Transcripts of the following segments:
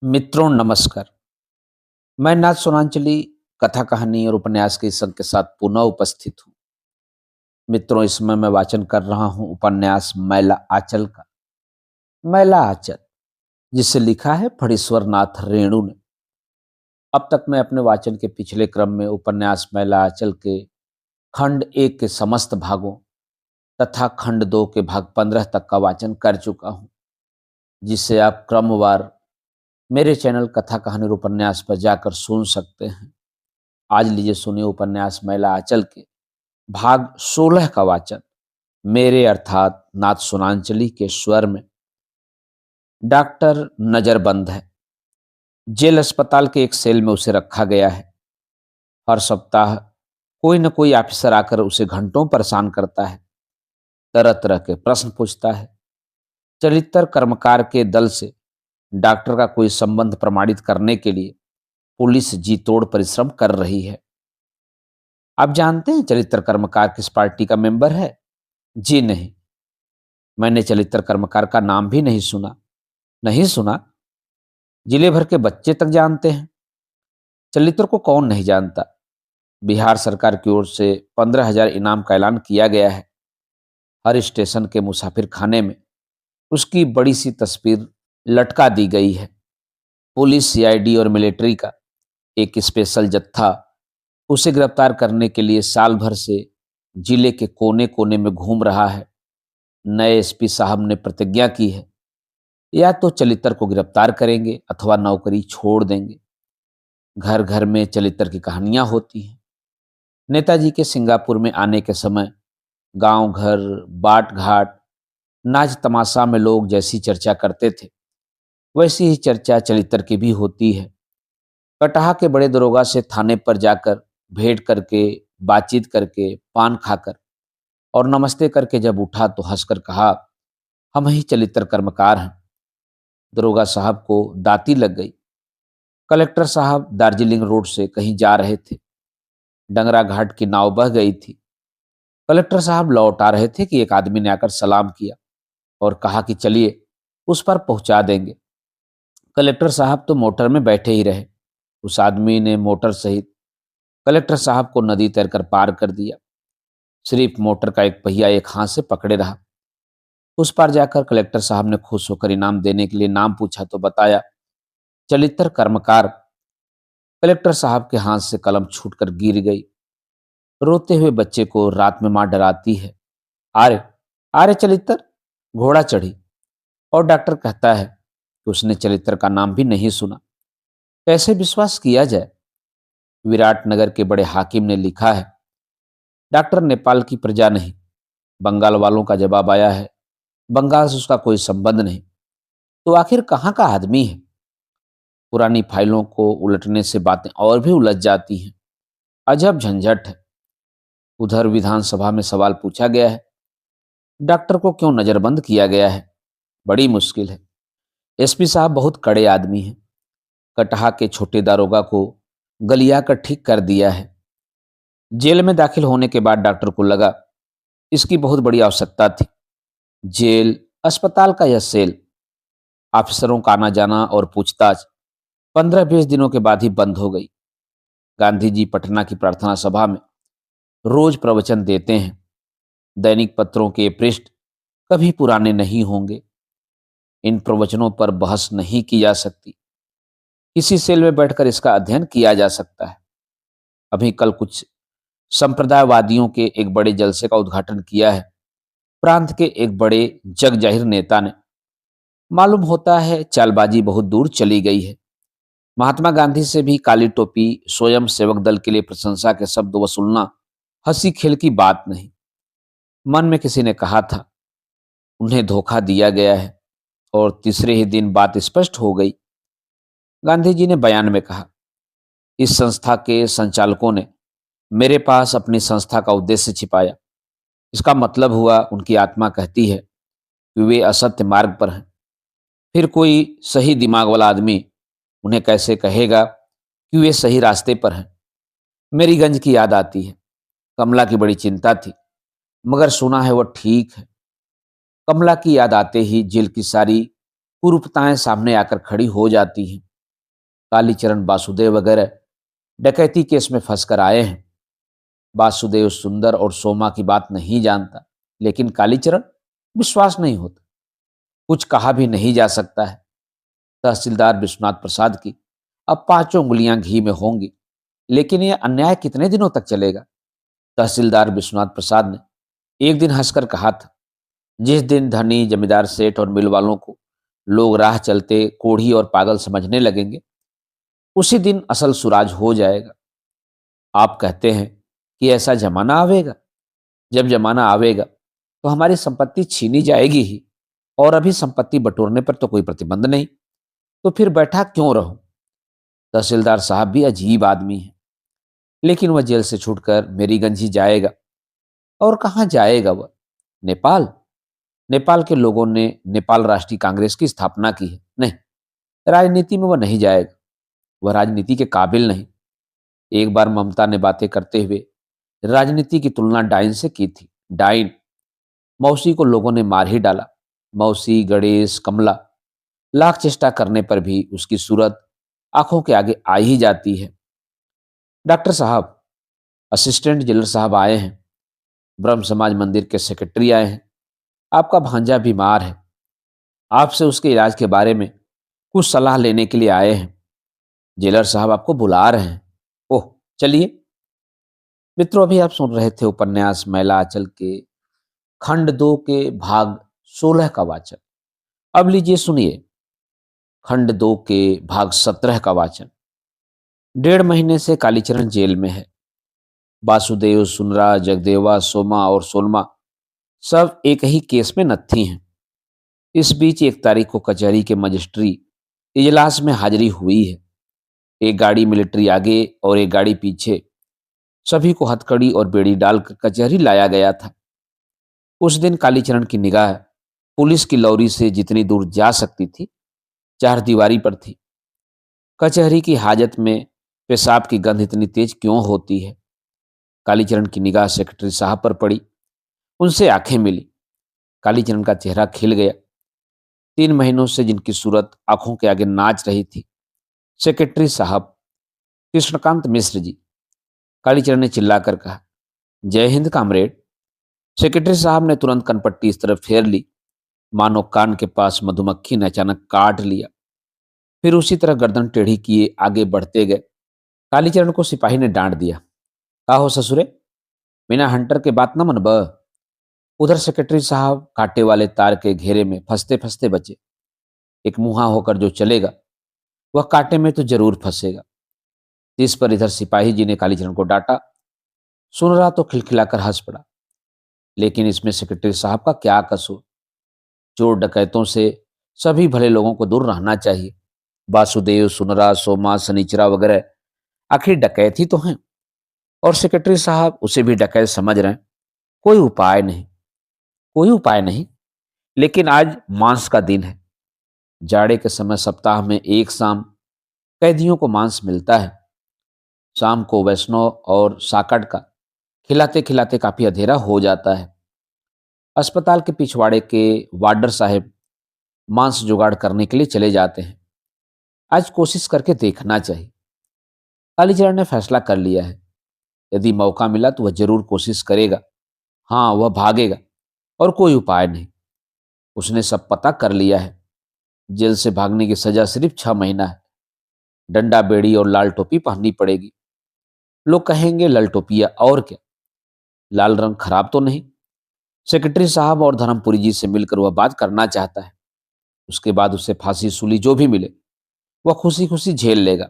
मित्रों नमस्कार। मैं नाथ सोनांचली कथा कहानी और उपन्यास के इस संग के साथ पुनः उपस्थित हूँ। मित्रों, इस समय मैं वाचन कर रहा हूँ उपन्यास मैला आंचल का। मैला आंचल, जिसे लिखा है फणीश्वर नाथ रेणु ने। अब तक मैं अपने वाचन के पिछले क्रम में उपन्यास मैला आंचल के खंड 1 के समस्त भागों तथा खंड 2 के भाग 15 तक का वाचन कर चुका हूँ, जिसे आप क्रमवार मेरे चैनल कथा कहानी और उपन्यास पर जाकर सुन सकते हैं। आज लीजिए सुनिए उपन्यास मैला आंचल के भाग 16 का वाचन मेरे अर्थात नाथ सोनांचली के स्वर में। डॉक्टर नजरबंद है। जेल अस्पताल के एक सेल में उसे रखा गया है। हर सप्ताह कोई न कोई ऑफिसर आकर उसे घंटों परेशान करता है, तरह तरह के प्रश्न पूछता है। चरित्र कर्मकार के दल से डॉक्टर का कोई संबंध प्रमाणित करने के लिए पुलिस जी तोड़ परिश्रम कर रही है। आप जानते हैं चरित्र कर्मकार किस पार्टी का मेंबर है? जी नहीं, मैंने चरित्र कर्मकार का नाम भी नहीं सुना। नहीं सुना? जिले भर के बच्चे तक जानते हैं। चरित्र को कौन नहीं जानता? बिहार सरकार की ओर से 15,000 इनाम का ऐलान किया गया है। हर स्टेशन के मुसाफिर खाने में उसकी बड़ी सी तस्वीर लटका दी गई है। पुलिस, सीआईडी और मिलिट्री का एक स्पेशल जत्था उसे गिरफ्तार करने के लिए साल भर से जिले के कोने कोने में घूम रहा है। नए एसपी साहब ने प्रतिज्ञा की है, या तो चलित्र को गिरफ्तार करेंगे अथवा नौकरी छोड़ देंगे। घर घर में चलित्र की कहानियां होती हैं। नेताजी के सिंगापुर में आने के समय गांव घर, बाट घाट, नाच तमाशा में लोग जैसी चर्चा करते थे, वैसी ही चर्चा चलित्र की भी होती है। कटहा के बड़े दरोगा से थाने पर जाकर भेंट करके, बातचीत करके, पान खाकर और नमस्ते करके जब उठा तो हंसकर कहा, हम ही चलित्र कर्मकार हैं। दरोगा साहब को दाती लग गई। कलेक्टर साहब दार्जिलिंग रोड से कहीं जा रहे थे। डंगरा घाट की नाव बह गई थी। कलेक्टर साहब लौट आ रहे थे कि एक आदमी ने आकर सलाम किया और कहा कि चलिए उस पर पहुंचा देंगे। कलेक्टर साहब तो मोटर में बैठे ही रहे। उस आदमी ने मोटर सहित कलेक्टर साहब को नदी तैरकर पार कर दिया। सिर्फ मोटर का एक पहिया एक हाथ से पकड़े रहा। उस पार जाकर कलेक्टर साहब ने खुश होकर इनाम देने के लिए नाम पूछा तो बताया, चलित्र कर्मकार। कलेक्टर साहब के हाथ से कलम छूटकर गिर गई। रोते हुए बच्चे को रात में मां डराती है, आरे आरे चलित्र, घोड़ा चढ़ी। और डॉक्टर कहता है कि उसने चलित्र का नाम भी नहीं सुना। कैसे विश्वास किया जाए? विराटनगर के बड़े हाकिम ने लिखा है, डॉक्टर नेपाल की प्रजा नहीं। बंगाल वालों का जवाब आया है, बंगाल से उसका कोई संबंध नहीं। तो आखिर कहाँ का आदमी है? पुरानी फाइलों को उलटने से बातें और भी उलझ जाती हैं। अजब झंझट है। उधर विधानसभा में सवाल पूछा गया है, डॉक्टर को क्यों नजरबंद किया गया है? बड़ी मुश्किल है। एसपी साहब बहुत कड़े आदमी हैं। कटहा के छोटे दारोगा को गलिया कर ठीक कर दिया है। जेल में दाखिल होने के बाद डॉक्टर को लगा इसकी बहुत बड़ी आवश्यकता थी। जेल, अस्पताल का यह सेल, ऑफिसरों का आना जाना और पूछताछ 15-20 दिनों के बाद ही बंद हो गई। गांधी जी पटना की प्रार्थना सभा में रोज प्रवचन देते हैं। दैनिक पत्रों के पृष्ठ कभी पुराने नहीं होंगे। इन प्रवचनों पर बहस नहीं की जा सकती। किसी सेल में बैठकर इसका अध्ययन किया जा सकता है। अभी कल कुछ संप्रदायवादियों के एक बड़े जलसे का उद्घाटन किया है। प्रांत के एक बड़े जग जाहिर नेता ने। मालूम होता है चालबाजी बहुत दूर चली गई है। महात्मा गांधी से भी काली टोपी स्वयं सेवक दल के लिए प्रशंसा के शब्द वसूलना हंसी खेल की बात नहीं। मन में किसी ने कहा था, उन्हें धोखा दिया गया है, और तीसरे ही दिन बात स्पष्ट हो गई। गांधी जी ने बयान में कहा, इस संस्था के संचालकों ने मेरे पास अपनी संस्था का उद्देश्य छिपाया। इसका मतलब हुआ उनकी आत्मा कहती है कि वे असत्य मार्ग पर हैं। फिर कोई सही दिमाग वाला आदमी उन्हें कैसे कहेगा कि वे सही रास्ते पर हैं? मेरी गंज की याद आती है। कमला की बड़ी चिंता थी, मगर सुना है वह ठीक है। कमला की याद आते ही जेल की सारी कुरूपताएं सामने आकर खड़ी हो जाती हैं। कालीचरण वासुदेव वगैरह डकैती केस में फंस कर आए हैं। वासुदेव सुंदर और सोमा की बात नहीं जानता, लेकिन कालीचरण विश्वास नहीं होता। कुछ कहा भी नहीं जा सकता है। तहसीलदार विश्वनाथ प्रसाद की अब पांचों उंगलियां घी में होंगी, लेकिन यह अन्याय कितने दिनों तक चलेगा? तहसीलदार विश्वनाथ प्रसाद ने एक दिन हंसकर कहा था, जिस दिन धनी जमींदार सेठ और मिल वालों को लोग राह चलते कोढ़ी और पागल समझने लगेंगे, उसी दिन असल सुराज हो जाएगा। आप कहते हैं कि ऐसा जमाना आवेगा? जब जमाना आवेगा तो हमारी संपत्ति छीनी जाएगी ही, और अभी संपत्ति बटोरने पर तो कोई प्रतिबंध नहीं, तो फिर बैठा क्यों रहूं? तहसीलदार साहब भी अजीब आदमी है, लेकिन वह जेल से छूटकर मेरीगंज ही जाएगा। और कहाँ जाएगा वह? नेपाल? नेपाल के लोगों ने नेपाल राष्ट्रीय कांग्रेस की स्थापना की है। नहीं, राजनीति में वह नहीं जाएगा। वह राजनीति के काबिल नहीं। एक बार ममता ने बातें करते हुए राजनीति की तुलना डाइन से की थी। डाइन, मौसी को लोगों ने मार ही डाला। मौसी, गणेश, कमला, लाख चेष्टा करने पर भी उसकी सूरत आंखों के आगे आ ही जाती है। डॉक्टर साहब, असिस्टेंट जेलर साहब आए हैं। ब्रह्म समाज मंदिर के सेक्रेटरी आए हैं। आपका भांजा बीमार है, आपसे उसके इलाज के बारे में कुछ सलाह लेने के लिए आए हैं। जेलर साहब आपको बुला रहे हैं। ओह, चलिए। मित्रों, अभी आप सुन रहे थे उपन्यास मैला आंचल के खंड 2 के भाग 16 का वाचन। अब लीजिए सुनिए खंड 2 के भाग 17 का वाचन। 1.5 महीने से कालीचरण जेल में है। वासुदेव, सुनरा, जगदेवा, सोमा और सोलमा सब एक ही केस में नत्थी हैं। इस बीच 1 तारीख को कचहरी के मजिस्ट्री इजलास में हाजिरी हुई है। एक गाड़ी मिलिट्री आगे और एक गाड़ी पीछे, सभी को हथकड़ी और बेड़ी डालकर कचहरी लाया गया था। उस दिन कालीचरण की निगाह पुलिस की लौरी से जितनी दूर जा सकती थी, चार दीवारी पर थी। कचहरी की हाजत में पेशाब की गंध इतनी तेज क्यों होती है? कालीचरण की निगाह सेक्रेटरी साहब पर पड़ी। उनसे आंखें मिली। कालीचरण का चेहरा खिल गया। 3 महीनों से जिनकी सूरत आंखों के आगे नाच रही थी, सेक्रेटरी साहब कृष्णकांत मिश्र जी। कालीचरण ने चिल्लाकर कहा, जय हिंद कामरेड। सेक्रेटरी साहब ने तुरंत कनपट्टी इस तरफ फेर ली मानो कान के पास मधुमक्खी ने अचानक काट लिया। फिर उसी तरह गर्दन टेढ़ी किए आगे बढ़ते गए। कालीचरण को सिपाही ने डांट दिया, का हो ससुरे, बिना हंटर के बात न मनब। उधर सेक्रेटरी साहब कांटे वाले तार के घेरे में फंसते फंसते बचे। एक मुंहा होकर जो चलेगा वह कांटे में तो जरूर फंसेगा। इस पर इधर सिपाही जी ने कालीचरण को डांटा। सुन रहा तो खिलखिलाकर हंस पड़ा, लेकिन इसमें सेक्रेटरी साहब का क्या कसूर? चोर डकैतों से सभी भले लोगों को दूर रहना चाहिए। वासुदेव, सुनरा, सोमा, सनीचरा वगैरह आखिर डकैत ही तो हैं, और सेक्रेटरी साहब उसे भी डकैत समझ रहे हैं। कोई उपाय नहीं, कोई उपाय नहीं। लेकिन आज मांस का दिन है। जाड़े के समय सप्ताह में एक शाम कैदियों को मांस मिलता है। शाम को वैष्णव और साकड़ का खिलाते खिलाते काफी अंधेरा हो जाता है। अस्पताल के पिछवाड़े के वार्डर साहब मांस जुगाड़ करने के लिए चले जाते हैं। आज कोशिश करके देखना चाहिए। कालीचरण ने फैसला कर लिया है, यदि मौका मिला तो वह जरूर कोशिश करेगा। हाँ, वह भागेगा, और कोई उपाय नहीं। उसने सब पता कर लिया है। जेल से भागने की सजा सिर्फ 6 महीना है। डंडा, बेड़ी और लाल टोपी पहननी पड़ेगी। लोग कहेंगे लल टोपिया, और क्या, लाल रंग खराब तो नहीं? सेक्रेटरी साहब और धर्मपुरी जी से मिलकर वह बात करना चाहता है। उसके बाद उसे फांसी सूली जो भी मिले वह खुशी खुशी झेल लेगा।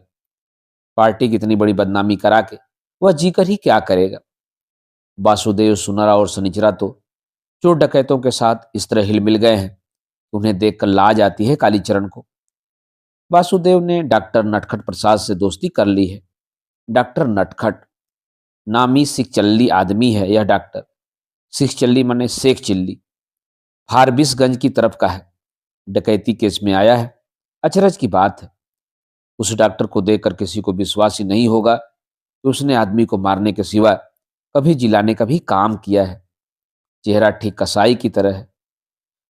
पार्टी की इतनी बड़ी बदनामी करा के वह जीकर ही क्या करेगा? वासुदेव, सुनरा और सनिचरा तो चोर डकैतों के साथ इस तरह हिल मिल गए हैं, उन्हें देखकर लाज आती है कालीचरण को। वासुदेव ने डॉक्टर नटखट प्रसाद से दोस्ती कर ली है। डॉक्टर नटखट नामी सिखचल्ली आदमी है यह डॉक्टर। सिखचल्ली माने शेख चिल्ली। फारबिसगंज की तरफ का है। डकैती केस में आया है। अचरज की बात है, उस डॉक्टर को देखकर किसी को विश्वास ही नहीं होगा कि उसने आदमी को मारने के सिवा कभी जिलाने का भी काम किया है। चेहरा ठीक कसाई की तरह है।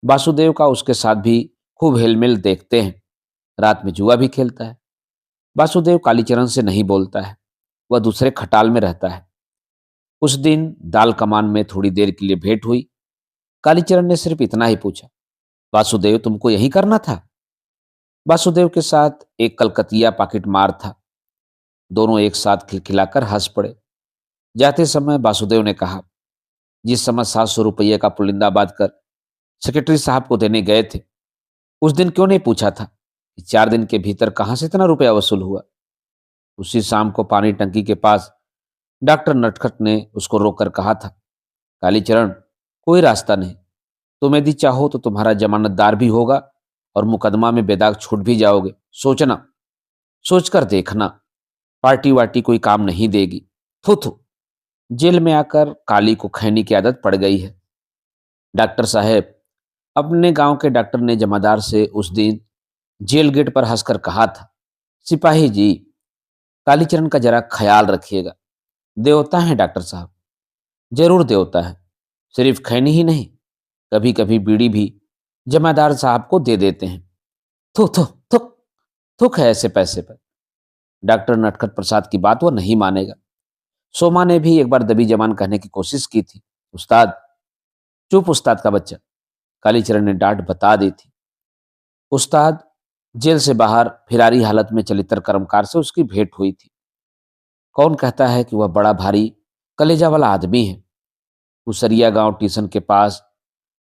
वासुदेव का उसके साथ भी खूब हेलमेल देखते हैं। रात में जुआ भी खेलता है। वासुदेव कालीचरण से नहीं बोलता है, वह दूसरे खटाल में रहता है। उस दिन दाल कमान में थोड़ी देर के लिए भेंट हुई। कालीचरण ने सिर्फ इतना ही पूछा, वासुदेव तुमको यही करना था? वासुदेव के साथ एक कलकतिया पॉकेट मार था। दोनों एक साथ खिलखिलाकर हंस पड़े। जाते समय वासुदेव ने कहा, जिस समय 700 रुपये का पुलिंदा बांध कर सेक्रेटरी साहब को देने गए थे, उस दिन क्यों नहीं पूछा था कि 4 दिन के भीतर कहां से इतना रुपया वसूल हुआ? उसी शाम को पानी टंकी के पास डॉक्टर नटखट ने उसको रोककर कहा था, कालीचरण, कोई रास्ता नहीं। तुम यदि चाहो तो तुम्हारा जमानतदार भी होगा और मुकदमा में बेदाग छूट भी जाओगे। सोचना, सोचकर देखना, पार्टी वार्टी कोई काम नहीं देगी। थू थू। जेल में आकर काली को खैनी की आदत पड़ गई है। डॉक्टर साहब, अपने गांव के डॉक्टर ने जमादार से उस दिन जेल गेट पर हंसकर कहा था, सिपाही जी, कालीचरण का जरा ख्याल रखिएगा। देवता है डॉक्टर साहब, जरूर देवता है। सिर्फ खैनी ही नहीं, कभी कभी बीड़ी भी जमादार साहब को दे देते हैं। थू थू थुक, थुक है ऐसे पैसे पर। डॉक्टर नटखट प्रसाद की बात वो नहीं मानेगा। सोमा ने भी एक बार दबी जबान कहने की कोशिश की थी, उस्ताद, चुप उस्ताद का बच्चा, कालीचरण ने डांट बता दी थी। उस्ताद, जेल से बाहर फिरारी हालत में चलितर कर्मकार से उसकी भेंट हुई थी। कौन कहता है कि वह बड़ा भारी कलेजा वाला आदमी है। उसरिया गांव स्टेशन के पास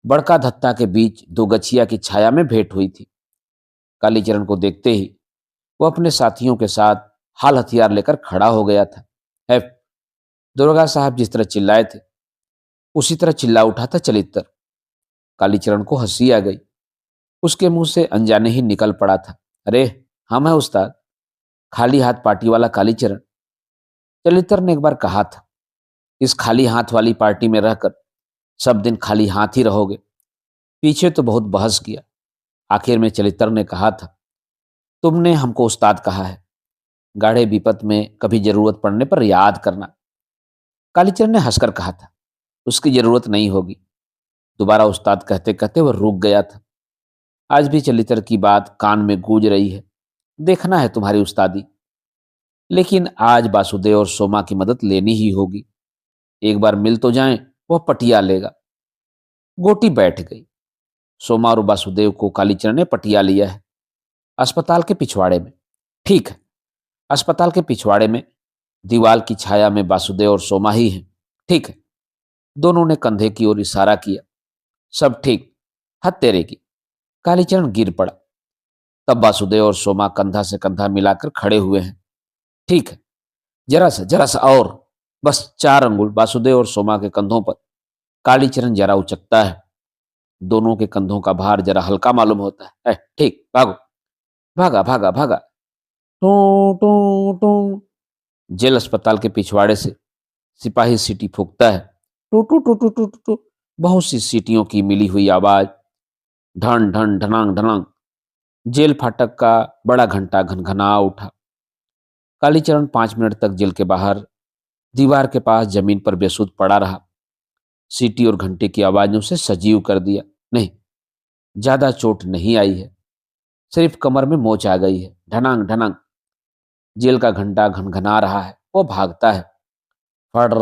बड़का धत्ता के बीच दो गछिया की छाया में भेंट हुई थी। कालीचरण को देखते ही वो अपने साथियों के साथ हाल हथियार लेकर खड़ा हो गया था। है, दुर्गा साहब जिस तरह चिल्लाए थे, उसी तरह चिल्ला उठा था चलित्र। कालीचरण को हंसी आ गई। उसके मुंह से अनजाने ही निकल पड़ा था, अरे हम है उस्ताद, खाली हाथ पार्टी वाला कालीचरण। चलित्र ने एक बार कहा था, इस खाली हाथ वाली पार्टी में रहकर सब दिन खाली हाथ ही रहोगे। पीछे तो बहुत बहस किया। आखिर में चलित्र ने कहा था, तुमने हमको उस्ताद कहा है, गाढ़े विपत में कभी जरूरत पड़ने पर याद करना। कालीचरण ने हंसकर कहा था, उसकी जरूरत नहीं होगी। दोबारा उस्ताद कहते कहते वह रुक गया था। आज भी चलित्र की बात कान में गूंज रही है, देखना है तुम्हारी उस्तादी। लेकिन आज वासुदेव और सोमा की मदद लेनी ही होगी। एक बार मिल तो जाएं, वह पटिया लेगा। गोटी बैठ गई। सोमा और वासुदेव को कालीचरण ने पटिया लिया है, अस्पताल के पिछवाड़े में। ठीक है, अस्पताल के पिछवाड़े में दीवाल की छाया में वासुदेव और सोमा ही हैं। ठीक है। दोनों ने कंधे की ओर इशारा किया। सब ठीक, हत्तेरे की। कालीचरण गिर पड़ा। तब वासुदेव और सोमा कंधा से कंधा मिलाकर खड़े हुए हैं। ठीक है, जरा सा और, बस 4 अंगुल वासुदेव और सोमा के कंधों पर। कालीचरण जरा उचकता है। दोनों के कंधों का भार जरा हल्का मालूम होता है। ठीक, भागो। भागा भागा भागा। टू टू टू। जेल अस्पताल के पिछवाड़े से सिपाही सीटी फूंकता है। टू टू टू टू टू टू टू। बहुत सी सीटियों की मिली हुई आवाज। ढन ढन ढनांग ढनांग। जेल फाटक का बड़ा घंटा घनघना उठा। कालीचरण 5 मिनट तक जेल के बाहर दीवार के पास जमीन पर बेसुध पड़ा रहा। सीटी और घंटे की आवाजों से सजीव कर दिया। नहीं, ज्यादा चोट नहीं आई है, सिर्फ कमर में मोच आ गई है। ढनांग ढनांग। जेल का घंटा घनघना रहा है। वो भागता है। फड़।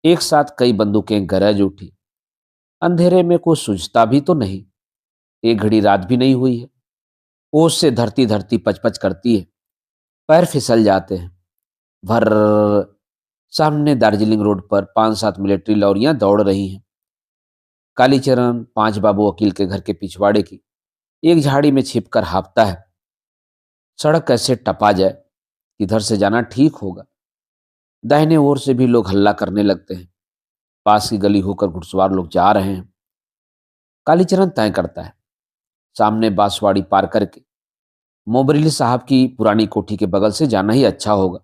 एक साथ कई बंदूकें गरज उठी। अंधेरे में कुछ सूझता भी तो नहीं। एक घड़ी रात भी नहीं हुई है। ओस से धरती धरती पचपच करती है। पैर फिसल जाते हैं। भर। सामने दार्जिलिंग रोड पर 5-7 मिलिट्री लॉरियां दौड़ रही हैं। कालीचरण 5 बाबू वकील के घर के पिछवाड़े की एक झाड़ी में छिपकर हांफता है। सड़क कैसे टपा जाए, किधर से जाना ठीक होगा। दाहिने ओर से भी लोग हल्ला करने लगते हैं। पास की गली होकर घुड़सवार लोग जा रहे हैं। कालीचरण तय करता है, सामने बांसवाड़ी पार करके मोबरेली साहब की पुरानी कोठी के बगल से जाना ही अच्छा होगा।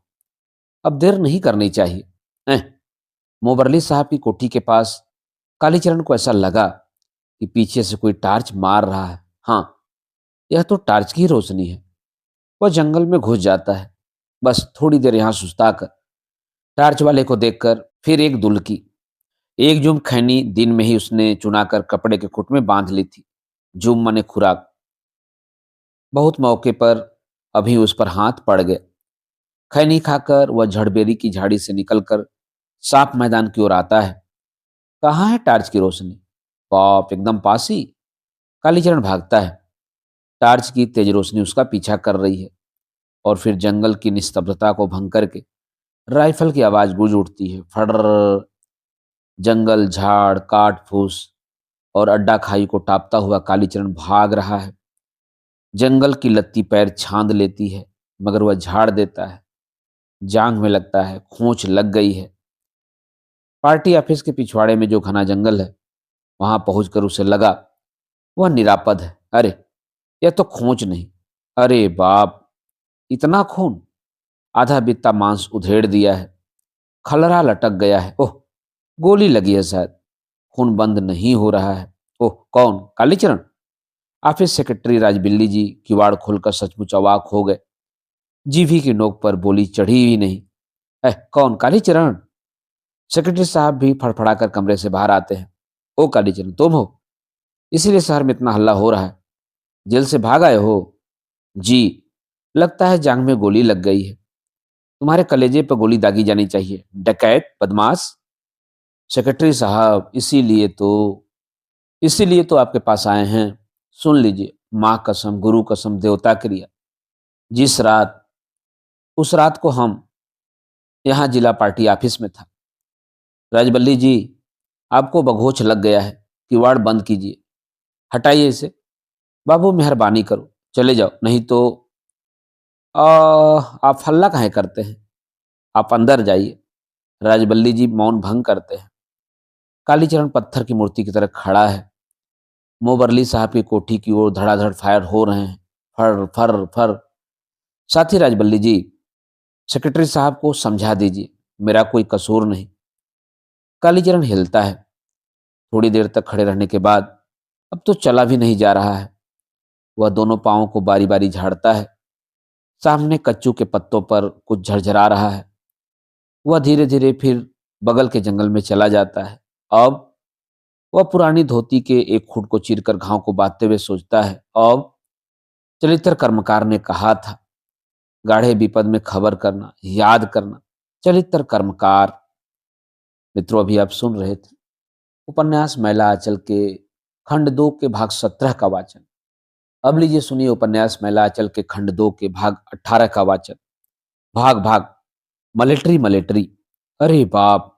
अब देर नहीं करनी चाहिए। मोबरली साहब की कोठी के पास कालीचरण को ऐसा लगा कि पीछे से कोई टार्च मार रहा है। हाँ, यह तो टार्च की ही रोशनी है। वह जंगल में घुस जाता है। बस थोड़ी देर यहां सुस्ता कर टार्च वाले को देखकर फिर एक दुल्की। एक जूम खैनी दिन में ही उसने चुनाकर कपड़े के खुट में बांध ली थी। जूम मने खुराक। बहुत मौके पर अभी उस पर हाथ पड़ गया। खैनी खाकर वह झड़बेरी की झाड़ी से निकलकर साफ मैदान की ओर आता है। कहाँ है टार्च की रोशनी? बाप, एकदम पास ही। कालीचरण भागता है। टार्च की तेज रोशनी उसका पीछा कर रही है और फिर जंगल की निस्तब्धता को भंग करके राइफल की आवाज गूंज उठती है। फड़। जंगल, झाड़, काट फूस और अड्डा खाई को टापता हुआ कालीचरण भाग रहा है। जंगल की लत्ती पैर छांद लेती है, मगर वह झाड़ देता है। जांग में लगता है, खोंच लग गई है। पार्टी ऑफिस के पिछवाड़े में जो घना जंगल है, वहां पहुंचकर उसे लगा वह निरापद है। अरे, यह तो खोंच नहीं। अरे बाप, इतना खून! आधा बित्ता मांस उधेड़ दिया है। खलरा लटक गया है। ओह, गोली लगी है शायद। खून बंद नहीं हो रहा है। ओह, कौन? कालीचरण। ऑफिस सेक्रेटरी राजबिल्ली जी किवाड़ खोलकर सचमुच अवाक हो गए। जीभी की नोक पर बोली चढ़ी ही नहीं। कौन? कालीचरण। सेक्रेटरी साहब भी फड़फड़ाकर कमरे से बाहर आते हैं। ओ कालीचरण, तुम हो? इसीलिए शहर में इतना हल्ला हो रहा है। जेल से भाग आए हो? जी। लगता है जांग में गोली लग गई है। तुम्हारे कलेजे पर गोली दागी जानी चाहिए, डकैत, बदमाश। सेक्रेटरी साहब, इसीलिए तो आपके पास आए हैं। सुन लीजिए, माँ कसम, गुरु कसम, देवता क्रिया। जिस रात उस रात को हम यहाँ जिला पार्टी ऑफिस में था। राजबल्ली जी, आपको बघोच लग गया है। किवाड़ बंद कीजिए। हटाइए इसे। बाबू, मेहरबानी करो, चले जाओ, नहीं तो आप हल्ला काहे करते हैं? आप अंदर जाइए। राजबल्ली जी मौन भंग करते हैं। कालीचरण पत्थर की मूर्ति की तरह खड़ा है। मोबरली साहब की कोठी की ओर धड़ाधड़ फायर हो रहे हैं। फर फर फर। साथी राजबल्ली जी, सेक्रेटरी साहब को समझा दीजिए, मेरा कोई कसूर नहीं। कालीचरण हिलता है। थोड़ी देर तक खड़े रहने के बाद अब तो चला भी नहीं जा रहा है। वह दोनों पांवों को बारी बारी झाड़ता है। सामने कच्चू के पत्तों पर कुछ झरझरा रहा है। वह धीरे धीरे फिर बगल के जंगल में चला जाता है। अब वह पुरानी धोती के एक खुट को चीरकर घाव को बांधते हुए सोचता है, अब चरित्र कर्मकार ने कहा था, गाढ़े विपद में खबर करना, याद करना। चरित्र कर्मकार। मित्रों, अभी आप सुन रहे थे उपन्यास मैला आंचल के खंड 2 के भाग 17 का वाचन। अब लीजिए सुनिए उपन्यास मैला आंचल के खंड 2 के भाग 18 का वाचन। भाग भाग। Military military. अरे बाप,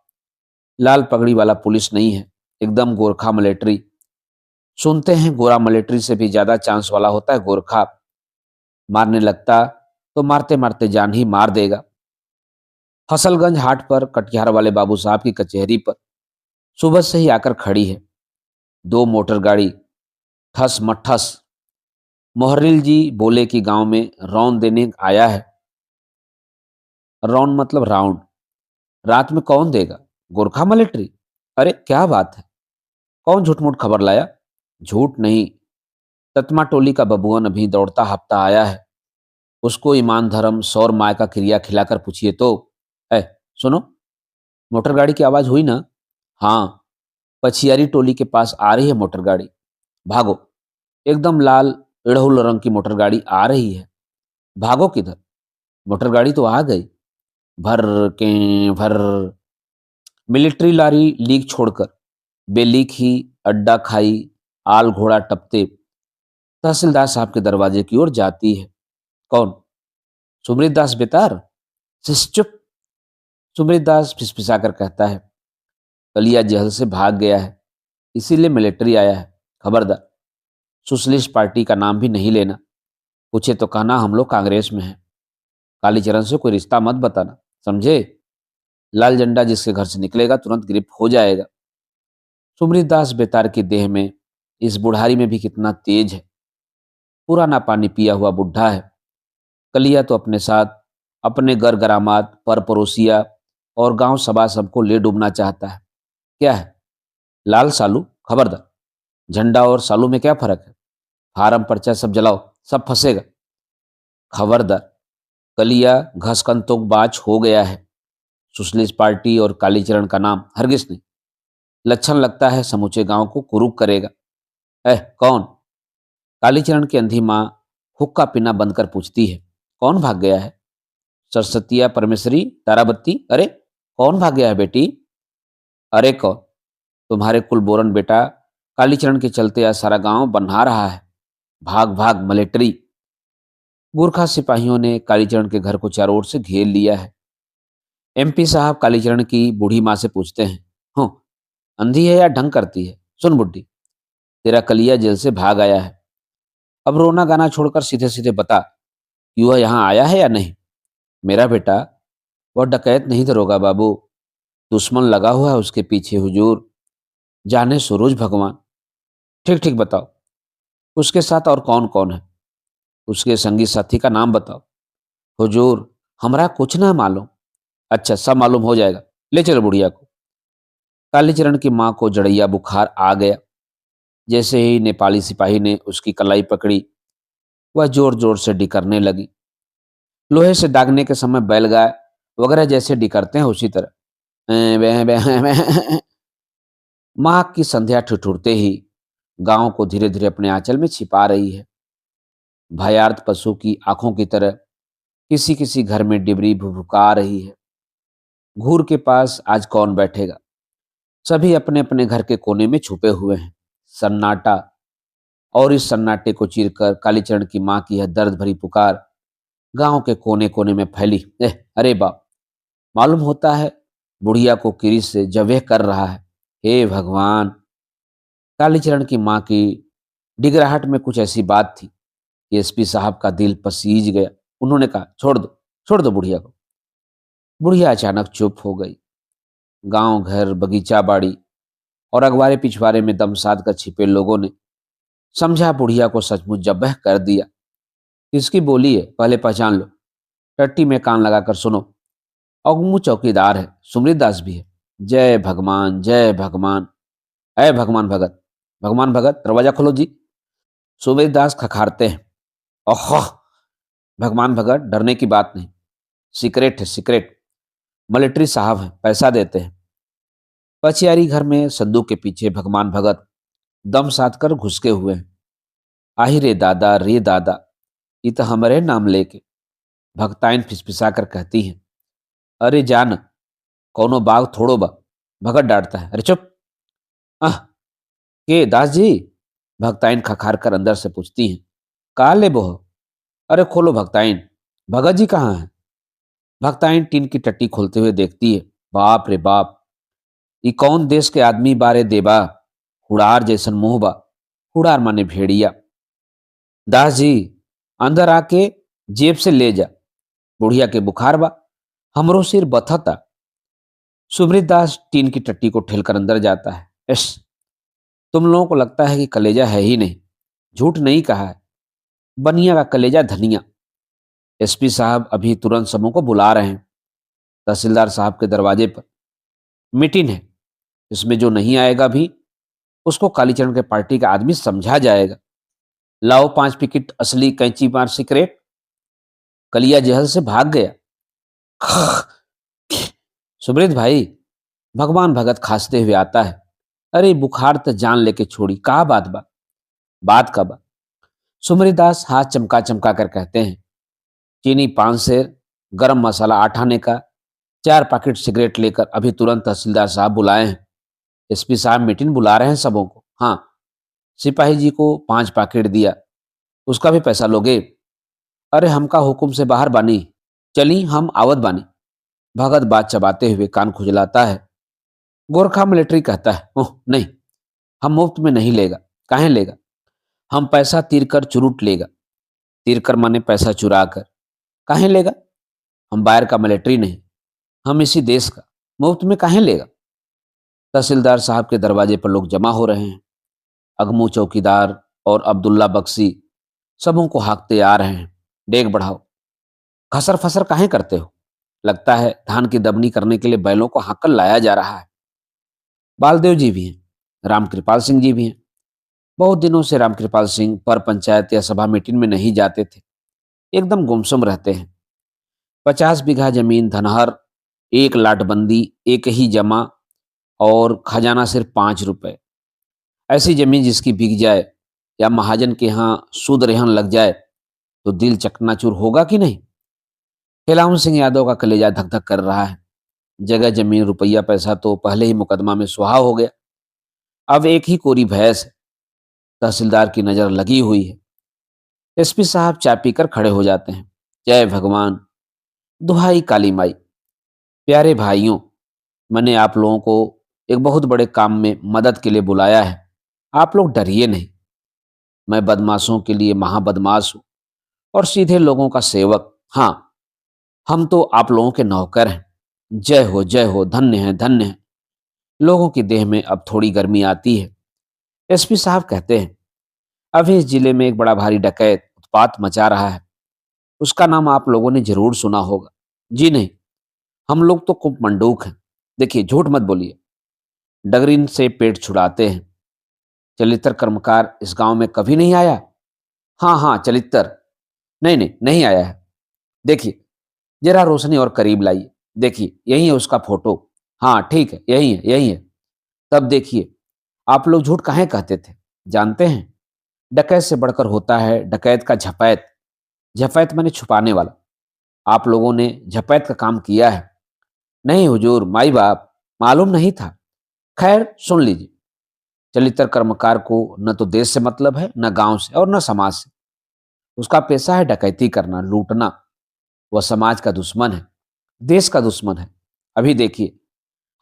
लाल पगड़ी वाला पुलिस नहीं है, एकदम गोरखा मलेट्री। सुनते हैं गोरा मलेट्री से भी ज्यादा चांस वाला होता है गोरखा। मारने लगता तो मारते मारते जान ही मार देगा। फसलगंज हाट पर कटिहार वाले बाबू साहब की कचहरी पर सुबह से ही आकर खड़ी है दो मोटर गाड़ी, ठस मठस। मोहर्रिल जी बोले कि गांव में रौन देने आया है। रौन मतलब राउंड। रात में कौन देगा? गोरखा मिलिट्री। अरे क्या बात है, कौन झूठ-मूठ खबर लाया? झूठ नहीं, ततमा टोली का बबुअन अभी दौड़ता हफ्ता आया है। उसको ईमान धर्म सौर माय का क्रिया खिलाकर पूछिए तो। ए, सुनो, मोटर गाड़ी की आवाज हुई ना? हाँ, पछियारी टोली के पास आ रही है मोटर गाड़ी। भागो। एकदम लाल इड़हुल रंग की मोटर गाड़ी आ रही है। भागो किधर? मोटर गाड़ी तो आ गई। भर के भर। मिलिट्री लारी लीक छोड़कर बेलीक ही अड्डा खाई आल घोड़ा टपते तहसीलदार साहब के दरवाजे की ओर जाती है। कौन? सुमृत दास बेतार? सिस चुप। सुमृत दास फिसफिसाकर कहता है, कलिया जहल से भाग गया है, इसीलिए मिलिट्री आया है। खबरदार, सोशलिस्ट पार्टी का नाम भी नहीं लेना। पूछे तो कहना हम लोग कांग्रेस में हैं। कालीचरण से कोई रिश्ता मत बताना, समझे? लाल झंडा जिसके घर से निकलेगा तुरंत गिरफ्त हो जाएगा। सुमृत दास बेतार की देह में इस बुढ़ारी में भी कितना तेज है। पुराना पानी पिया हुआ बुढ़ा है। कलिया तो अपने साथ अपने घर गरामात पर पड़ोसिया और गांव सभा सबको ले डूबना चाहता है। क्या है? लाल सालू? खबरदार, झंडा और सालू में क्या फर्क है? फार्म पर्चा सब जलाओ, सब फंसेगा। खबरदार, कलिया घसकंतोकबाज हो गया है। सोशलिस्ट पार्टी और कालीचरण का नाम हरगिज नहीं। लक्षण लगता है समूचे गांव को कुरूप करेगा। कौन? कालीचरण की अंधी माँ हुक्का पीना बंद कर पूछती है। कौन भाग गया है? सरस्वतिया, परमेश्वरी, ताराबत्ती, अरे कौन भाग गया है बेटी? अरे कौन? तुम्हारे कुलबोरन बेटा कालीचरण के चलते आज सारा गांव बन्हा रहा है। भाग भाग मलेटरी। गोरखा सिपाहियों ने कालीचरण के घर को चारों ओर से घेर लिया है। एमपी साहब कालीचरण की बूढ़ी माँ से पूछते हैं, हो अंधी है या ढंग करती है? सुन बुड्ढी, तेरा कलिया जेल से भाग आया है। अब रोना गाना छोड़कर सीधे सीधे बता कि वह यहाँ आया है या नहीं। मेरा बेटा, वह डकैत नहीं दरोगा बाबू, दुश्मन लगा हुआ है उसके पीछे हुजूर, जाने सूरज भगवान। ठीक ठीक बताओ, उसके साथ और कौन कौन है? उसके संगी साथी का नाम बताओ। हुजूर, हमरा कुछ ना मालूम। अच्छा, सब मालूम हो जाएगा, ले चलो बुढ़िया को। कालीचरण की माँ को जड़ैया बुखार आ गया। जैसे ही नेपाली सिपाही ने उसकी कलाई पकड़ी, वह जोर जोर से डिकरने लगी। लोहे से दागने के समय बैलगाय वगैरह जैसे डिकरते हैं उसी तरह। "ऐं, बैं, बैं, बैं।" माँ की संध्या ठिठुरते ही गांव को धीरे धीरे अपने आंचल में छिपा रही है। भयार्त पशु की आंखों की तरह किसी किसी घर में डिबरी भुभुका रही है। घूर के पास आज कौन बैठेगा? सभी अपने अपने घर के कोने में छुपे हुए हैं। सन्नाटा। और इस सन्नाटे को चीरकर कालीचरण की माँ की यह दर्द भरी पुकार गांव के कोने कोने में फैली। अरे बाप, मालूम होता है बुढ़िया को किरी से जवेह कर रहा है। हे भगवान! कालीचरण की माँ की डिगराहट में कुछ ऐसी बात थी कि एसपी साहब का दिल पसीज गया। उन्होंने कहा, छोड़ दो बुढ़िया को। बुढ़िया अचानक चुप हो गई। गांव, घर, बगीचा, बाड़ी और अगवारे पिछवारे में दम साध कर छिपे लोगों ने समझा बुढ़िया को सचमुच जब्बह कर दिया। किसकी बोली है पहले पहचान लो। टट्टी में कान लगाकर सुनो। अगमू चौकीदार है, सुमृत दास भी है। जय भगवान, जय भगवान। अय भगवान भगत, भगवान भगत, दरवाजा खोलो जी। सुमृत दास खखारते हैं। ओह, भगवान भगत, डरने की बात नहीं, सीक्रेट है सीक्रेट। मिलिट्री साहब हैं, पैसा देते हैं। पचियारी घर में संदूक के पीछे भगवान भगत दम साध कर घुसके हुए हैं। आही रे दादा, ये तो हमारे नाम लेके। भक्ताइन फिसफिसा कर कहती हैं, अरे जान, कौनो बाग थोड़ो बा। भगत डांटता है, अरे चुप। आह, के दास जी? भक्ताइन खखार कर अंदर से पूछती हैं, कहा ले बोह? अरे खोलो भक्ताइन, भगत जी कहाँ हैं? भक्ताइन टीन की टट्टी खोलते हुए देखती है। बाप रे बाप, ये कौन देश के आदमी बारे देबा? हुड़ार जैसन मुंह बा। हुड़ार माने भेड़िया। दास जी, अंदर आके जेब से ले जा, बुढ़िया के बुखार बा, हमरो सिर बथता। सुब्रीत दास टीन की टट्टी को ठेलकर अंदर जाता है। इस, तुम लोगों को लगता है कि कलेजा है ही नहीं। झूठ नहीं कहा है, बनिया का कलेजा धनिया। एसपी साहब अभी तुरंत समूह को बुला रहे हैं। तहसीलदार साहब के दरवाजे पर मीटिंग है। इसमें जो नहीं आएगा भी उसको कालीचरण के पार्टी का आदमी समझा जाएगा। लाओ 5 पैकेट असली कैंची मार सिगरेट। कलिया जहल से भाग गया। सुब्रीत भाई, भगवान भगत खांसते हुए आता है। अरे बुखार तो जान लेके छोड़ी, कहा बात बा? बात का बा? सुमरीदास हाथ चमका चमका कर कहते हैं, चीनी 5 सेर, गरम मसाला 8 आने का, 4 पैकेट सिगरेट लेकर अभी तुरंत तहसीलदार साहब बुलाए हैं। एसपी साहब मीटिंग बुला रहे हैं सबों को। हाँ, सिपाही जी को 5 पैकेट दिया, उसका भी पैसा लोगे? अरे हमका हुक्म से बाहर बानी, चली हम आवत बानी। भगत बात चबाते हुए कान खुजलाता है। गोरखा मिलिट्री कहता है, ओह नहीं, हम मुफ्त में नहीं लेगा। काहे लेगा? हम पैसा तीर कर चुरूट लेगा। तीर कर माने पैसा चुरा कर। काहे लेगा? हम बाहर का मिलिट्री नहीं, हम इसी देश का। मुफ्त में काहे लेगा? तहसीलदार साहब के दरवाजे पर लोग जमा हो रहे हैं। अगमू चौकीदार और अब्दुल्ला बख्शी सबों को हाँकते आ रहे हैं। डेग बढ़ाओ। खसर फसर काहे करते हो? लगता है धान की दबनी करने के लिए बैलों को हाँक कर लाया जा रहा है। बालदेव जी भी हैं, रामकृपाल सिंह जी भी हैं। बहुत दिनों से रामकृपाल सिंह पर पंचायत या सभा मीटिंग में नहीं जाते थे। एकदम गुमसुम रहते हैं। 50 बीघा जमीन धनहर, 1 लाटबंदी, एक ही जमा और खजाना सिर्फ 5 रुपए। ऐसी जमीन जिसकी बिक जाए या महाजन के यहाँ सूद रेहन लग जाए तो दिल चकनाचूर होगा कि नहीं? खिलावन सिंह यादव का कलेजा धक धक कर रहा है। जगह जमीन रुपया पैसा तो पहले ही मुकदमा में सुहा हो गया। अब एक ही कोरी भैंस है। तहसीलदार की नजर लगी हुई है। एसपी साहब चाय पीकर खड़े हो जाते हैं। जय भगवान, दुहाई काली माई। प्यारे भाइयों, मैंने आप लोगों को एक बहुत बड़े काम में मदद के लिए बुलाया है। आप लोग डरिए नहीं। मैं बदमाशों के लिए महाबदमाश हूँ और सीधे लोगों का सेवक। हाँ, हम तो आप लोगों के नौकर हैं। जय हो, धन्य है, धन्य है। लोगों की देह में अब थोड़ी गर्मी आती है। एसपी साहब कहते हैं, अभी इस जिले में एक बड़ा भारी डकैत उत्पात मचा रहा है। उसका नाम आप लोगों ने जरूर सुना होगा। जी नहीं, हम लोग तो खूब मंडूक हैं। देखिए, झूठ मत बोलिए। डगरीन से पेट छुड़ाते हैं। चलित्र कर्मकार इस गांव में कभी नहीं आया? हाँ हाँ, चलित्र। नहीं नहीं, नहीं आया है। देखिए, जरा रोशनी और करीब लाइए। देखिए, यही है उसका फोटो। हाँ ठीक है, यही है, यही है। तब देखिए, आप लोग झूठ काहे कहते थे? जानते हैं, डकैत से बढ़कर होता है डकैत का झपैत। झपैत मैंने छुपाने वाला। आप लोगों ने झपैत का काम किया है। नहीं हुजूर, माई बाप, मालूम नहीं था। खैर, सुन लीजिए। चलित्र कर्मकार को न तो देश से मतलब है, न गांव से और न समाज से। उसका पेशा है डकैती करना, लूटना। वह समाज का दुश्मन है, देश का दुश्मन है। अभी देखिए,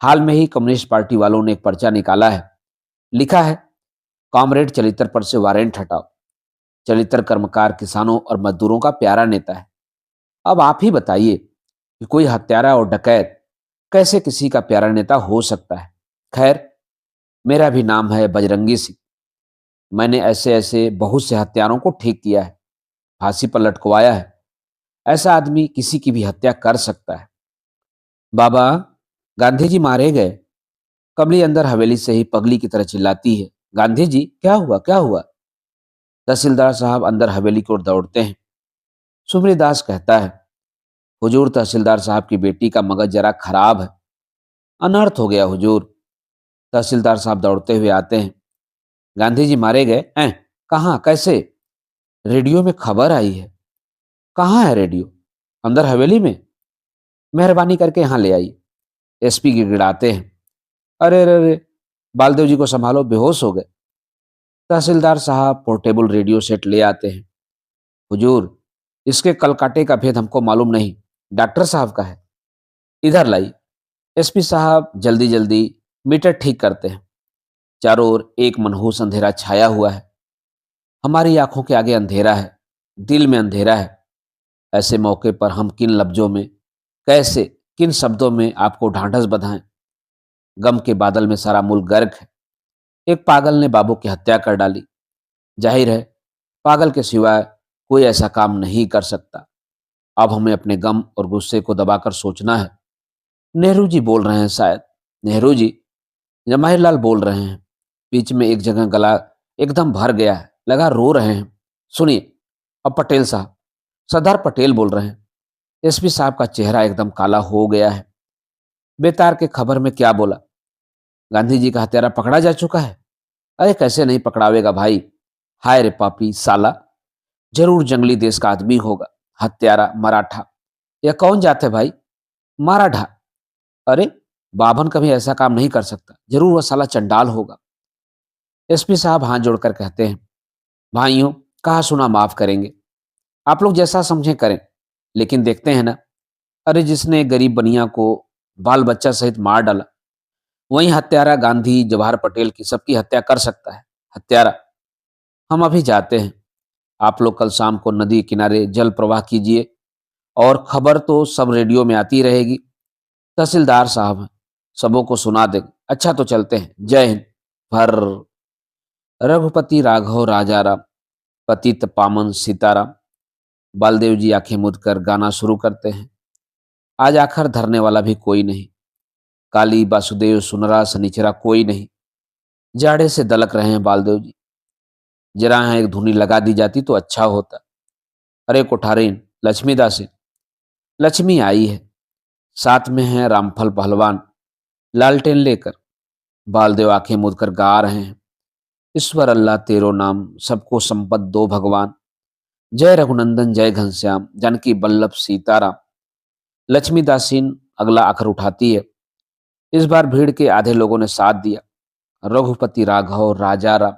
हाल में ही कम्युनिस्ट पार्टी वालों ने एक पर्चा निकाला है। लिखा है, कॉमरेड चलित्र पर से वारंट हटाओ। चलित्र कर्मकार किसानों और मजदूरों का प्यारा नेता है। अब आप ही बताइए कि कोई हत्यारा और डकैत कैसे किसी का प्यारा नेता हो सकता है? खैर, मेरा भी नाम है बजरंगी सिंह। मैंने ऐसे ऐसे बहुत से हत्यारों को ठीक किया है, फांसी पर लटकवाया है। ऐसा आदमी किसी की भी हत्या कर सकता है। बाबा, गांधी जी मारे गए। कमली अंदर हवेली से ही पगली की तरह चिल्लाती है, गांधी जी? क्या हुआ, क्या हुआ? तहसीलदार साहब अंदर हवेली की ओर दौड़ते हैं। सुब्रीदास कहता है, हुजूर, तहसीलदार साहब की बेटी का मगज जरा खराब है। अनर्थ हो गया हुजूर। तहसीलदार साहब दौड़ते हुए आते हैं। गांधी जी मारे गए हैं? कहाँ, कैसे? रेडियो में खबर आई है। कहाँ है रेडियो? अंदर हवेली में। मेहरबानी करके यहाँ ले आइए। एसपी गिड़गिड़ाते हैं, अरे अरे अरे, बालदेव जी को संभालो, बेहोश हो गए। तहसीलदार साहब पोर्टेबल रेडियो सेट ले आते हैं। हुजूर, इसके कलकाटे का भेद हमको मालूम नहीं। डॉक्टर साहब का है, इधर लाइए। एसपी साहब जल्दी जल्दी मीटर ठीक करते हैं। चारों ओर एक मनहूस अंधेरा छाया हुआ है। हमारी आंखों के आगे अंधेरा है, दिल में अंधेरा है। ऐसे मौके पर हम किन लफ्जों में, कैसे, किन शब्दों में आपको ढांढस बंधाएं? गम के बादल में सारा मुल्क गर्क है। एक पागल ने बाबू की हत्या कर डाली। जाहिर है, पागल के सिवाय कोई ऐसा काम नहीं कर सकता। अब हमें अपने गम और गुस्से को दबाकर सोचना है। नेहरू जी बोल रहे हैं शायद। नेहरू जी? जवाहिर लाल बोल रहे हैं। बीच में एक जगह गला एकदम भर गया है, लगा रो रहे हैं। सुनिए, अब पटेल साहब, सरदार पटेल बोल रहे हैं। एसपी साहब का चेहरा एकदम काला हो गया है। बेतार के खबर में क्या बोला? गांधी जी का हत्यारा पकड़ा जा चुका है? अरे कैसे नहीं पकड़ावेगा भाई। हाय रे पापी साला, जरूर जंगली देश का आदमी होगा। हत्यारा मराठा। यह कौन जात है भाई? मराठा? अरे, बाभन कभी ऐसा काम नहीं कर सकता। जरूर वह साला चंडाल होगा। एसपी साहब हाथ जोड़कर कहते हैं, भाइयों, कहा सुना माफ करेंगे। आप लोग जैसा समझें करें, लेकिन देखते हैं ना। अरे, जिसने गरीब बनिया को बाल बच्चा सहित मार डाला, वही हत्यारा गांधी, जवाहर पटेल की सबकी हत्या कर सकता है। हत्यारा। हम अभी जाते हैं। आप लोग कल शाम को नदी किनारे जल प्रवाह कीजिए और खबर तो सब रेडियो में आती रहेगी। तहसीलदार साहब हैं, सबों को सुना देंगे। अच्छा तो चलते हैं। जय हिंद। भर। रघुपति राघव राजाराम, पतित पावन सीताराम। बालदेव जी आंखें मूंद कर गाना शुरू करते हैं। आज आखिर धरने वाला भी कोई नहीं। काली वासुदेव सुनरा सनिचरा कोई नहीं। जाड़े से दलक रहे हैं बालदेव जी। जरा यहाँ एक धुनी लगा दी जाती तो अच्छा होता। अरे कोठारीन, लक्ष्मी दासी। लक्ष्मी आई है, साथ में है रामफल पहलवान लालटेन लेकर। बालदेव आंखें मूंद कर गा रहे हैं, ईश्वर अल्लाह तेरो नाम, सबको संपत दो भगवान। जय रघुनंदन जय घनश्याम, जानकी बल्लभ सीताराम। लक्ष्मीदासीन अगला आखर उठाती है। इस बार भीड़ के आधे लोगों ने साथ दिया। रघुपति राघव राजा राम।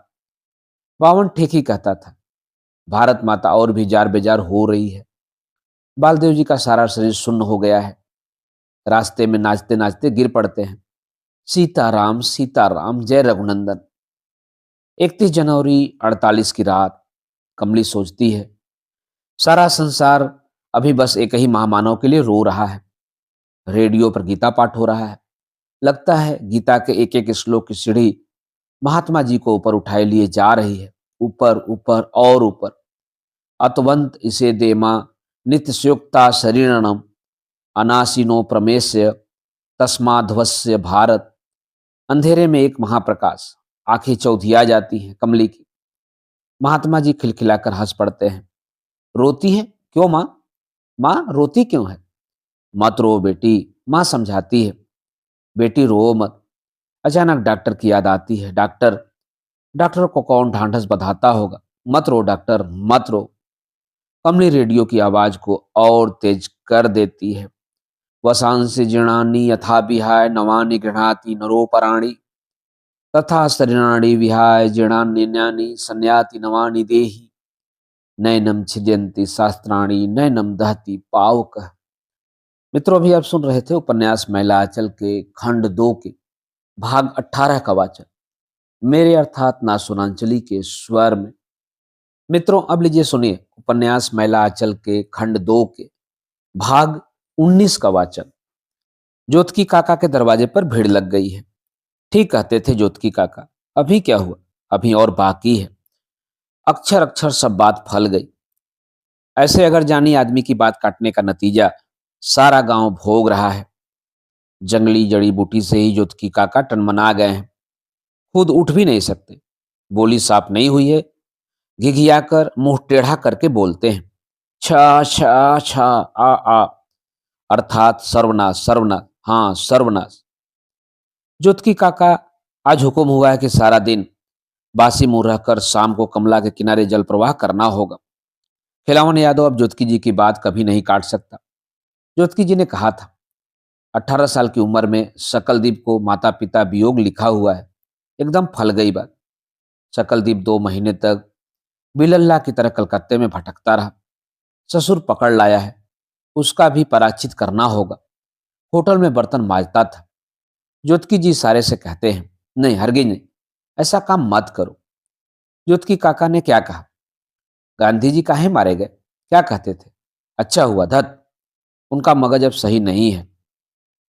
बावन ठीक ही कहता था। भारत माता और भी जार बेजार हो रही है। बालदेव जी का सारा शरीर सुन्न हो गया है। रास्ते में नाचते नाचते गिर पड़ते हैं। सीताराम जय रघुनंदन। 31 जनवरी 48 की रात। कमली सोचती है, सारा संसार अभी बस एक ही महामानव के लिए रो रहा है। रेडियो पर गीता पाठ हो रहा है। लगता है गीता के एक एक श्लोक की सीढ़ी महात्मा जी को ऊपर उठाए लिए जा रही है। ऊपर ऊपर और ऊपर। अतवंत इसे देमा नित्यस्युक्ता शरीरणम अनासीनो प्रमेश्य तस्माध्वस्य भारत। अंधेरे में एक महाप्रकाश। आंखें चौधिया जाती हैं कमली की। महात्मा जी खिलखिलाकर हंस पड़ते हैं। रोती है क्यों माँ? माँ रोती क्यों है? मत रो बेटी, माँ समझाती है। बेटी रो मत। अचानक डॉक्टर की याद आती है। डॉक्टर, डॉक्टर को कौन ढांढस बंधाता होगा? मत रो डॉक्टर, मत रो। कमली रेडियो की आवाज को और तेज कर देती है। वसांसि जीर्णानि यथा विहाय नवानि गृह्णाति नरोपराणि तथा शरीराणि विहाय जीर्णान्यन्यानि संयाति नवानि देहि नैनम छिद्यन्ति शास्त्राणि नैनम दहति पावकः। मित्रों, अभी आप सुन रहे थे उपन्यास महिला आंचल के खंड 2 के भाग 18 का वाचन मेरे अर्थात नासुनांचली के स्वर में। मित्रों, अब लीजिए सुनिए उपन्यास महिला आंचल के खंड 2 के भाग 19 का वाचन। ज्योतकी काका के दरवाजे पर भीड़ लग गई है। ठीक कहते थे ज्योतकी काका। अभी क्या हुआ? अभी और बाकी है। अक्षर अक्षर सब बात फल गई। ऐसे अगर जानी आदमी की बात काटने का नतीजा सारा गांव भोग रहा है। जंगली जड़ी बूटी से ही ज्योतकी काका टनमना गए हैं। खुद उठ भी नहीं सकते। बोली साफ नहीं हुई है। घिघियाकर मुंह टेढ़ा करके बोलते हैं, छा छा छा आ अर्थात सर्वनाश सर्वनाश, हाँ सर्वनाश। ज्योतकी काका, आज हुक्म हुआ है कि सारा दिन बासी मुंह रहकर शाम को कमला के किनारे जल प्रवाह करना होगा। खिलावन यादव अब ज्योतकी जी की बात कभी नहीं काट सकता। ज्योतकी जी ने कहा था, 18 साल की उम्र में सकलदीप को माता पिता वियोग लिखा हुआ है। एकदम फल गई बात। सकलदीप 2 महीने तक बिलल्ला की तरह कलकत्ते में भटकता रहा। ससुर पकड़ लाया है। उसका भी पराचित करना होगा। होटल में बर्तन मांजता था। ज्योतकी जी सारे से कहते हैं, नहीं हरगिज नहीं, ऐसा काम मत करो। ज्योतकी काका ने क्या कहा? गांधी जी काहे मारे गए? क्या कहते थे? अच्छा हुआ धत। उनका मगज अब सही नहीं है।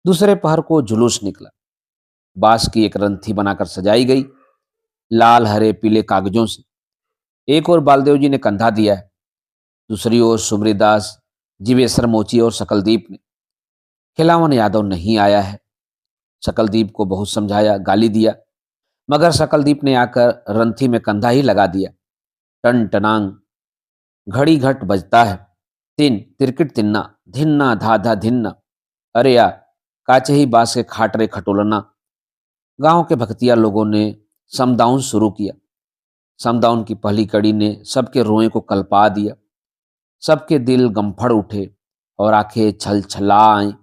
दूसरे पहर को जुलूस निकला। बांस की एक रंथी बनाकर सजाई गई, लाल हरे पीले कागजों से। एक और बालदेव जी ने कंधा दिया है। दूसरी ओर सुमरीदास, जीवेश्वर मोची और सकलदीप ने। खिलावन यादव नहीं आया है। सकलदीप को बहुत समझाया, गाली दिया, मगर सकलदीप ने आकर रंथी में कंधा ही लगा दिया। टन टनांग घड़ी घट बजता है। तिन तिरकिट तिन्ना धिन्ना धाधा धिन्ना। अरे या काचे ही बास के खाटरे खटोलना। गांव के भक्तिया लोगों ने समदाउन शुरू किया। समदाउन की पहली कड़ी ने सबके रोए को कल्पा दिया। सबके दिल गमफड़ उठे और आंखें छल छला आई।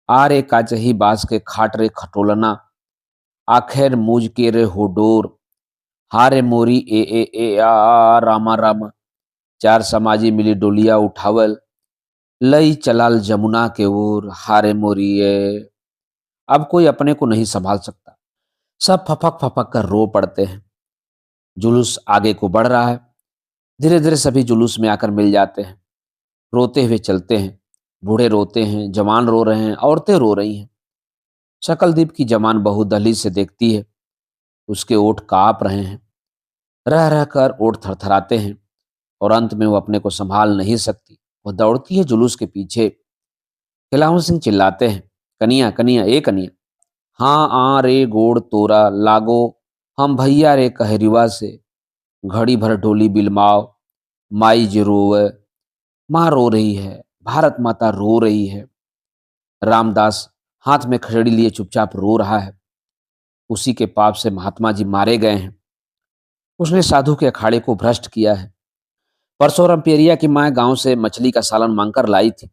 आरे काचही बास के खाटरे खटोलना, आखिर मूज के रे होडोर, हारे मोरी ए आ रामा रामा। चार समाजी मिली डोलिया उठावल, लई चलाल जमुना के ओर, हारे मोरी ए। अब कोई अपने को नहीं संभाल सकता। सब फपक फपक कर रो पड़ते हैं। जुलूस आगे को बढ़ रहा है। धीरे धीरे सभी जुलूस में आकर मिल जाते हैं। रोते हुए चलते हैं। बूढ़े रोते हैं, जवान रो रहे हैं, औरतें रो रही हैं। शकलदीप की जवान बहू दहलीज से देखती है। उसके ओठ कांप रहे हैं। रह रह कर ओठ थरथराते हैं और अंत में वो अपने को संभाल नहीं सकती। वो दौड़ती है जुलूस के पीछे। खिलावन सिंह चिल्लाते हैं, कनिया कनिया ए कनिया, हाँ आ रे गोड़ तोरा लागो, हम भैया रे कहरिवा से। घड़ी भर ढोली बिलमाओ, माई जे रोवे। माँ रो रही है, भारत माता रो रही है। रामदास हाथ में खड़ेड़ी लिए चुपचाप रो रहा है। उसी के पाप से महात्मा जी मारे गए हैं। उसने साधु के अखाड़े को भ्रष्ट किया है। परसों रमपेरिया की माँ गांव से मछली का सालन मांगकर लाई थी।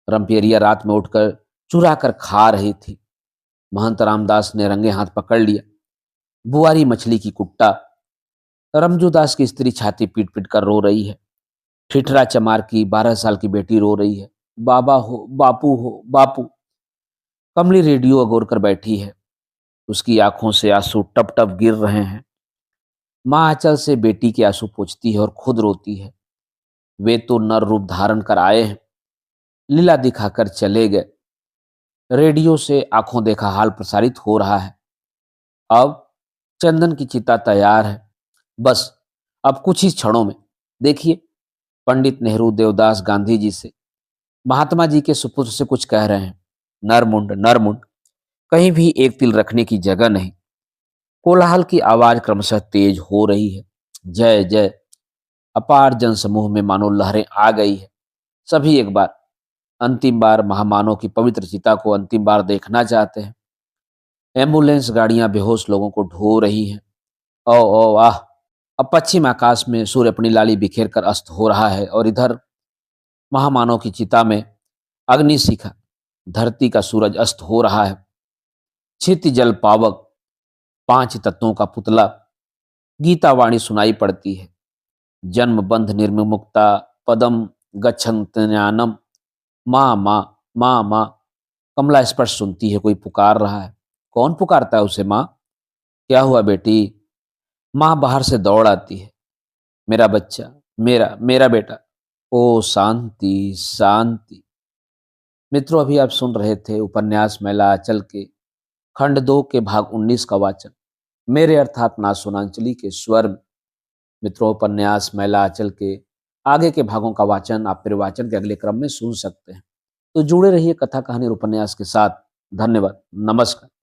रंपेरिया रात में उठकर चुरा कर खा रही थी। महंत रामदास ने रंगे हाथ पकड़ लिया। बुआरी मछली की कुट्टा। रमजूदास की स्त्री छाती पीट पीट कर रो रही है। ठिठरा चमार की 12 साल की बेटी रो रही है, बाबा हो, बापू हो, बापू। कमली रेडियो अगोर कर बैठी है। उसकी आंखों से आंसू टप टप गिर रहे हैं। माँ आंचल से बेटी के आंसू पोंछती है और खुद रोती है। वे तो नर रूप धारण कर आए हैं, लीला दिखाकर चले गए। रेडियो से आंखों देखा हाल प्रसारित हो रहा है। अब चंदन की चिता तैयार है। बस अब कुछ ही क्षणों में देखिए, पंडित नेहरू देवदास गांधी जी से, महात्मा जी के सुपुत्र से कुछ कह रहे हैं। नरमुंड, नरमुंड, कहीं भी एक तिल रखने की जगह नहीं। कोलाहल की आवाज क्रमशः तेज हो रही है। जय जय। अपार जनसमूह में मानो लहरें आ गई है। सभी एक बार, अंतिम बार महामानव की पवित्र चिता को अंतिम बार देखना चाहते हैं। एम्बुलेंस गाड़ियां बेहोश लोगों को ढो रही हैं। ओ ओ आह। अब पश्चिम आकाश में सूर्य अपनी लाली बिखेर कर अस्त हो रहा है और इधर महामानव की चिता में अग्नि शिखा, धरती का सूरज अस्त हो रहा है। छित जल पावक, 5 तत्वों का पुतला, गीतावाणी सुनाई पड़ती है। जन्म बंध निर्मुक्ता पदम गच्छन्त्यनानम। माँ माँ, माँ माँ। कमला स्पर्श सुनती है, कोई पुकार रहा है। कौन पुकारता है उसे? माँ। क्या हुआ बेटी? माँ बाहर से दौड़ आती है। मेरा बच्चा, मेरा मेरा बेटा। ओ शांति, शांति। मित्रों, अभी आप सुन रहे थे उपन्यास मैला आंचल के खंड 2 के भाग 19 का वाचन मेरे अर्थात नाथ सोनांचली के स्वर में। मित्रों, उपन्यास मैला आंचल के आगे के भागों का वाचन आप फिर वाचन के अगले क्रम में सुन सकते हैं। तो जुड़े रहिए कथा कहानी और उपन्यास के साथ। धन्यवाद। नमस्कार।